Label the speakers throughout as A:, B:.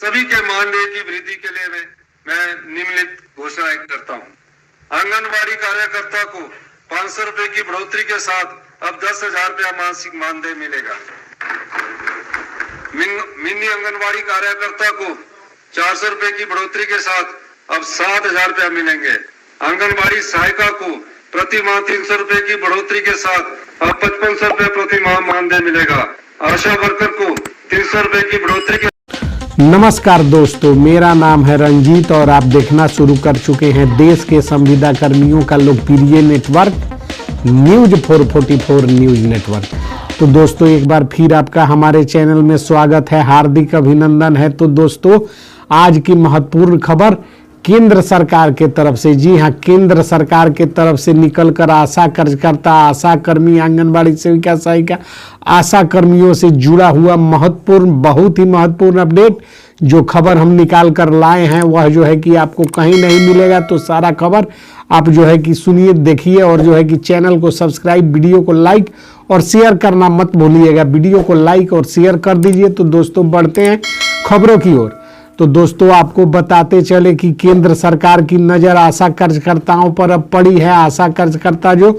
A: सभी के मानदेय की वृद्धि के लिए मैं निम्नलिखित घोषणाएं करता हूं। आंगनबाड़ी कार्यकर्ता को 500 रुपए की बढ़ोतरी के साथ अब 10,000 रुपया मासिक मानदेय मिलेगा। मिनी आंगनबाड़ी कार्यकर्ता को 400 रुपए की बढ़ोतरी के साथ अब 7,000 रुपया मिलेंगे। आंगनबाड़ी सहायिका को प्रति माह 300 रुपए की बढ़ोतरी के साथ अब 5500 रुपए प्रति माह मानदेय मिलेगा। आशा वर्कर को 300 रुपए की बढ़ोतरी के।
B: नमस्कार दोस्तों, मेरा नाम है रंजीत और आप देखना शुरू कर चुके हैं देश के संविदा कर्मियों का लोकप्रिय नेटवर्क न्यूज 444 न्यूज नेटवर्क। तो दोस्तों, एक बार फिर आपका हमारे चैनल में स्वागत है, हार्दिक अभिनंदन है। तो दोस्तों, आज की महत्वपूर्ण खबर केंद्र सरकार के तरफ से, जी हाँ, केंद्र सरकार के तरफ से निकलकर आशा कार्यकर्ता, आशा कर्मी, आंगनबाड़ी सेविका, सहायिका, आशा कर्मियों से जुड़ा हुआ महत्वपूर्ण, बहुत ही महत्वपूर्ण अपडेट जो खबर हम निकाल कर लाए हैं, वह जो है कि आपको कहीं नहीं मिलेगा। तो सारा खबर आप जो है कि सुनिए, देखिए और जो है कि चैनल को सब्सक्राइब, वीडियो को लाइक और शेयर करना मत भूलिएगा। वीडियो को लाइक और शेयर कर दीजिए। तो दोस्तों, बढ़ते हैं खबरों की ओर। तो दोस्तों, आपको बताते चले कि केंद्र सरकार की नज़र आशा कार्यकर्ताओं पर अब पड़ी है। आशा कार्यकर्ता जो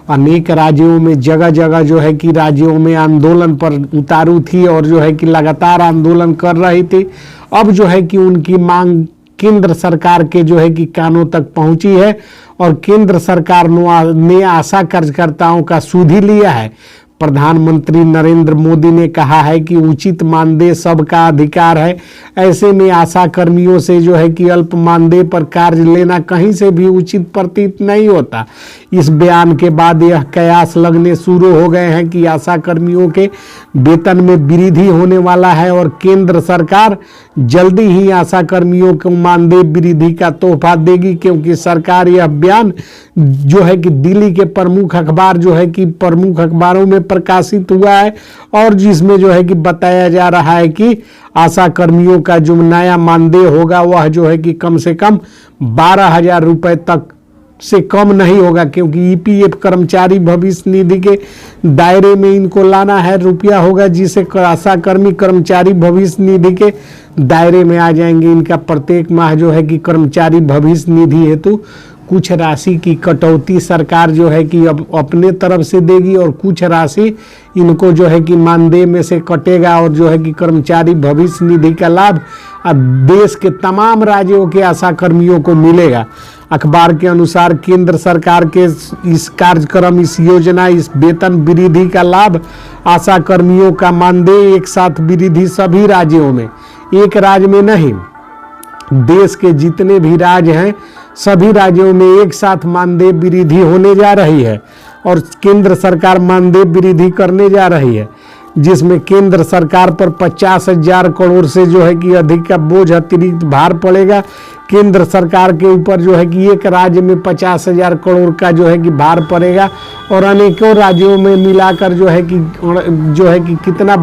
B: अनेक राज्यों में, जगह जगह जो है कि राज्यों में आंदोलन पर उतारू थी और जो है कि लगातार आंदोलन कर रही थी, अब जो है कि उनकी मांग केंद्र सरकार के जो है कि कानों तक पहुंची है और केंद्र सरकार ने आशा कार्यकर्ताओं का सुध ही लिया है। प्रधानमंत्री नरेंद्र मोदी ने कहा है कि उचित मानदेय सबका अधिकार है। ऐसे में आशा कर्मियों से जो है कि अल्प मानदेय पर कार्य लेना कहीं से भी उचित प्रतीत नहीं होता। इस बयान के बाद यह कयास लगने शुरू हो गए हैं कि आशा कर्मियों के वेतन में वृद्धि होने वाला है और केंद्र सरकार जल्दी ही आशा कर्मियों को मानदेय वृद्धि का तोहफा देगी, क्योंकि सरकार यह बयान जो है कि दिल्ली के प्रमुख अखबार जो है कि प्रमुख अखबारों में प्रकाशित हुआ है और जिसमें जो है कि बताया जा रहा है कि आशा कर्मियों का जो नया मानदेय होगा वह जो है कि कम से कम 12,000 रुपए तक से कम नहीं होगा, क्योंकि ईपीएफ कर्मचारी भविष्य निधि के दायरे में इनको लाना है। रुपया होगा जिसे आशा कर्मी कर्मचारी भविष्य निधि के दायरे में आ जाएंगे। इनका प्रत्येक माह जो है कि कर्मचारी भविष्य निधि हेतु कुछ राशि की कटौती सरकार जो है कि अब अपने तरफ से देगी और कुछ राशि इनको जो है कि मानदेय में से कटेगा और जो है कि कर्मचारी भविष्य निधि का लाभ अब देश के तमाम राज्यों के आशा कर्मियों को मिलेगा। अखबार के अनुसार केंद्र सरकार के इस कार्यक्रम, इस योजना, इस वेतन वृद्धि का लाभ आशा कर्मियों का मानदेय एक साथ वृद्धि सभी राज्यों में, एक राज्य में नहीं, देश के जितने भी राज्य हैं सभी राज्यों में एक साथ मानदेय वृद्धि होने जा रही है और केंद्र सरकार मानदेय वृद्धि करने जा रही है, जिसमें केंद्र सरकार पर 50,000 करोड़ से जो है कि अधिक का बोझ, अतिरिक्त भार पड़ेगा। केंद्र सरकार के ऊपर जो है कि एक राज्य में 50,000 करोड़ का जो है कि भार पड़ेगा और अनेकों राज्यों में मिलाकर जो है कि कितना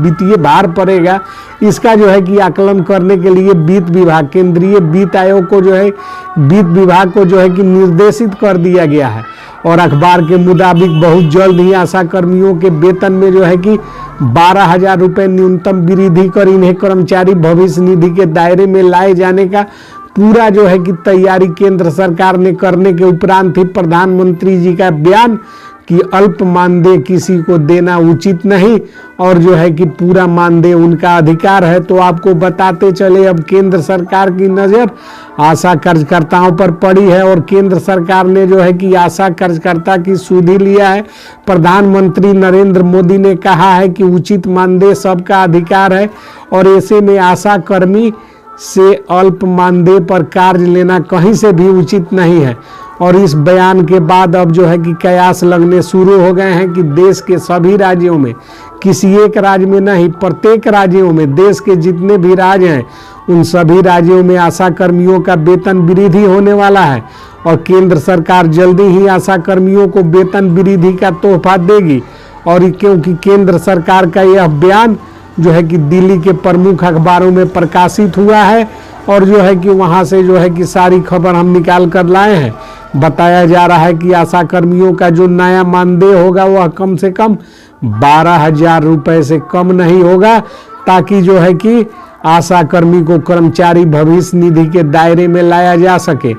B: वित्तीय भार पड़ेगा, इसका जो है कि आकलन करने के लिए वित्त विभाग, केंद्रीय वित्त आयोग को जो है वित्त विभाग को जो है कि निर्देशित कर दिया गया है। और अखबार के मुताबिक बहुत जल्द ही आशा कर्मियों के वेतन में जो है कि 12,000 रुपये न्यूनतम वृद्धि कर इन्हें कर्मचारी भविष्य निधि के दायरे में लाए जाने का पूरा जो है कि तैयारी केंद्र सरकार ने करने के उपरांत ही प्रधानमंत्री जी का बयान कि अल्प मानदेय किसी को देना उचित नहीं और जो है कि पूरा मानदेय उनका अधिकार है। तो आपको बताते चले, अब केंद्र सरकार की नज़र आशा कार्यकर्ताओं पर पड़ी है और केंद्र सरकार ने जो है कि आशा कार्यकर्ता की सुधि लिया है। प्रधानमंत्री नरेंद्र मोदी ने कहा है कि उचित मानदेय सबका अधिकार है और ऐसे में आशा कर्मी से अल्प मानदेय पर कार्य लेना कहीं से भी उचित नहीं है। और इस बयान के बाद अब जो है कि कयास लगने शुरू हो गए हैं कि देश के सभी राज्यों में, किसी एक राज्य में नहीं, प्रत्येक राज्यों में, देश के जितने भी राज्य हैं उन सभी राज्यों में आशा कर्मियों का वेतन वृद्धि होने वाला है और केंद्र सरकार जल्दी ही आशा कर्मियों को वेतन वृद्धि का तोहफा देगी। और क्योंकि केंद्र सरकार का यह बयान जो है कि दिल्ली के प्रमुख अखबारों में प्रकाशित हुआ है और जो है कि वहाँ से जो है कि सारी खबर हम निकाल कर लाए हैं। बताया जा रहा है कि आशा कर्मियों का जो नया मानदेय होगा वह कम से कम 12,000 रुपये से कम नहीं होगा, ताकि जो है कि आशा कर्मी को कर्मचारी भविष्य निधि के दायरे में लाया जा सके।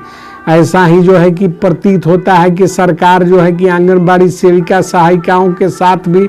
B: ऐसा ही जो है कि प्रतीत होता है कि सरकार जो है कि आंगनबाड़ी सेविका सहायिकाओं के साथ भी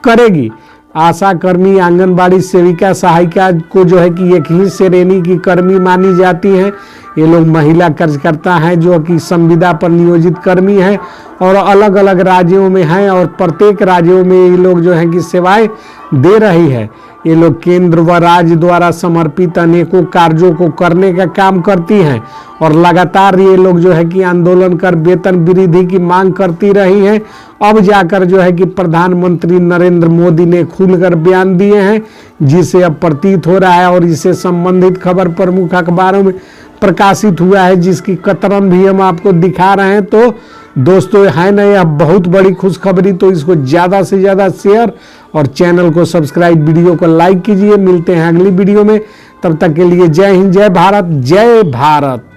B: करेगी। आशा कर्मी आंगनबाड़ी सेविका सहायिका को जो है कि एक ही श्रेणी की कर्मी मानी जाती हैं। ये लोग महिला कार्यकर्ता हैं जो कि संविदा पर नियोजित कर्मी हैं और अलग अलग राज्यों में हैं और प्रत्येक राज्यों में ये लोग जो है कि सेवाएं दे रही है। ये लोग केंद्र व राज्य द्वारा समर्पित अनेकों कार्यों को करने का काम करती हैं और लगातार ये लोग जो है कि आंदोलन कर वेतन वृद्धि की मांग करती रही हैं। अब जाकर जो है कि प्रधानमंत्री नरेंद्र मोदी ने खुलकर बयान दिए हैं, जिसे अब प्रतीत हो रहा है और इससे संबंधित खबर प्रमुख अखबारों में प्रकाशित हुआ है, जिसकी कतरन भी हम आपको दिखा रहे हैं। तो दोस्तों है ना यह बहुत बड़ी खुशखबरी, तो इसको ज़्यादा से ज़्यादा शेयर और चैनल को सब्सक्राइब, वीडियो को लाइक कीजिए। मिलते हैं अगली वीडियो में, तब तक के लिए जय हिंद, जय भारत, जय भारत।